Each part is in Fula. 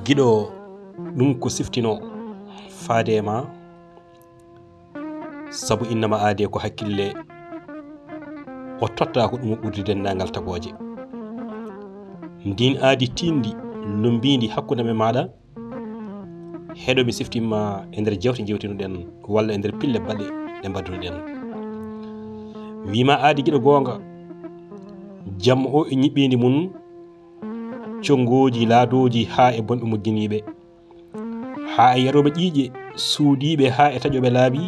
giɗo ɗum ko siftino faade ma sabu innama aade ko hakkille o totta ko ɗum ɓurdi dendagal tagoje ndin aadi tindi lumbidi hakkude me maɗa heɗo mi siftima e nder jewte jewtinoɗen walla e nder pille baɗe ɗe baddunoɗen wima aadi giɗo gonga jamma o e ñiɓɓidi mum congoji laadoji ha e bonɓe mogginiɓe ha e yaroɓe ƴiƴe suudiɓe ha e taƴoɓe laabi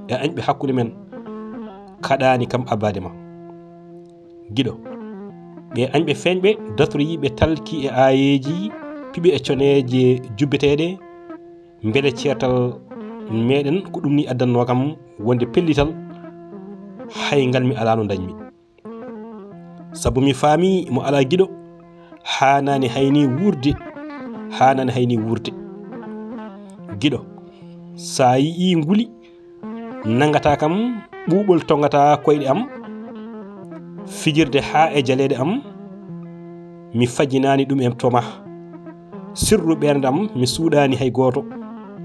e añɓe hakkude men kaɗani kam abade ma giɗo ɓe añɓe feñɓe datoroyiɓe talki e ayeji piɓe e coneje jubbeteɗe beele ceertal meɗen ko ɗum ni addanno kam wonde pellital hay ngal mi ala no dañmi sabu mi faami mo ala giɗo hanani hayni wurde giɗo sa yii nguli nangata kam ɓuuɓol tongata koyɗe am fijirde ha e jaleɗe am mi fajinani ɗum e toma sirru ɓernde am mi suuɗani hay goto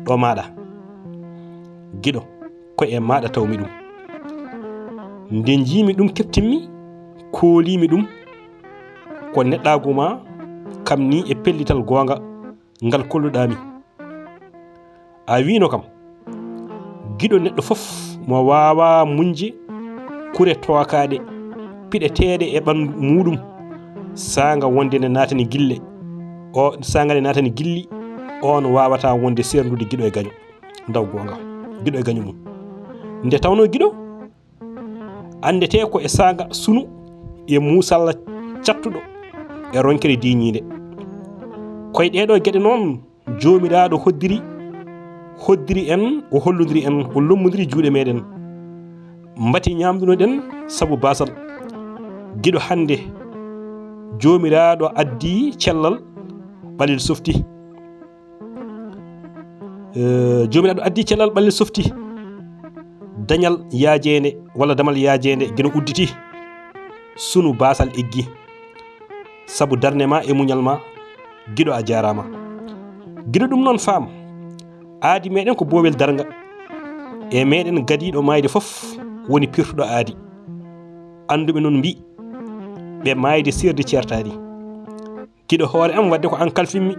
ɗo maɗa giɗo ko e maɗa tawmi ɗum nde jiimi ɗum keftinmi koolimi ɗum ko neɗɗaguma kam ni e pellital gonga ngal kolluɗami a wino kam giɗo neɗɗo foof mo wawa muñje kure tokaɗe piɗeteɗe e ɓandu muɗum saga wonde ne natani gille o saga ne natani gilli on wawata wonde serdude giɗo e gaño daw gonga giɗo e gaño mum nde tawno giɗo andete ko e saga sunu e musalla cattuɗo e ronkere diñide koye ɗeɗo gueɗe noon jomiraɗo hoddiri en o hollodiri en o lommodiri juuɗe meɗen mbati ñamdunoɗen saabu basal giɗo hande jomiraɗo addi cellal ɓalil softi dañal yaajede walla damal yaajede gueɗo udditi sunu basal eggi saabu darde ma e muñal ma giɗo a jarama giɗo ɗum noon faam aadi meɗen ko boowel darga e meɗen gadiɗo mayde foof woni pirtuɗo aadi anduɓe noon mbi ɓe mayde sirde ceertadi giɗo hoore am wadde ko an kalfinmi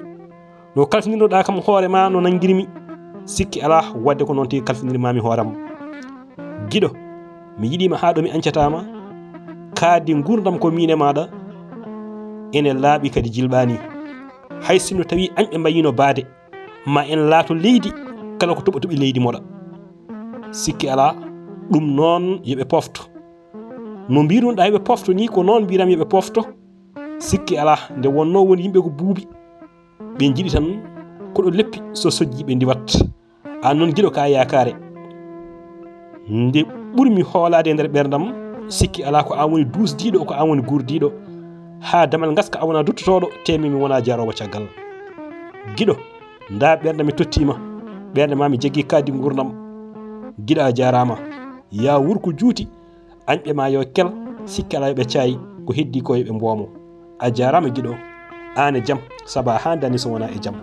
no kalfinirnoɗa kam hoore ma no nanguirmi sikki ala wadde ko noon tigi kalfinirmami hooram giɗo mi yiɗima ha ɗo mi ancatama kaadi gurdam ko min e maɗa ene laaɓi kadi jilɓani hay sinno tawi añɓe mbayino baade ma en laato leydi kala ko toɓa toɓi leydi moɗa sikki ala ɗum noon yoɓe pofto no mbirunoɗa yoɓe pofto ni ko noon mbiram yoɓe pofto sikki ala nde wonno woni yimɓe ko buuɓi ɓe jiiɗi tan koɗo leppi so sojji ɓe diwat an noon giɗo ka yakare nde ɓurmi hoolade e nder ɓerdam sikki ala ko an woni dusdiɗo ko an woni gurdiɗo ha damal gaska a wona duttotoɗo temi mi wona jarowo caggal giɗo nda ɓerde mi tottima ɓerde ma mi jaggi kaddi gurdam giɗo a jarama ya wurko juuti añɓe ma yo kel sikki ala yoɓe caayi ko heddi ko yoɓe mboomo a jarama giɗo an e jaam saabu a handani so wona e jaam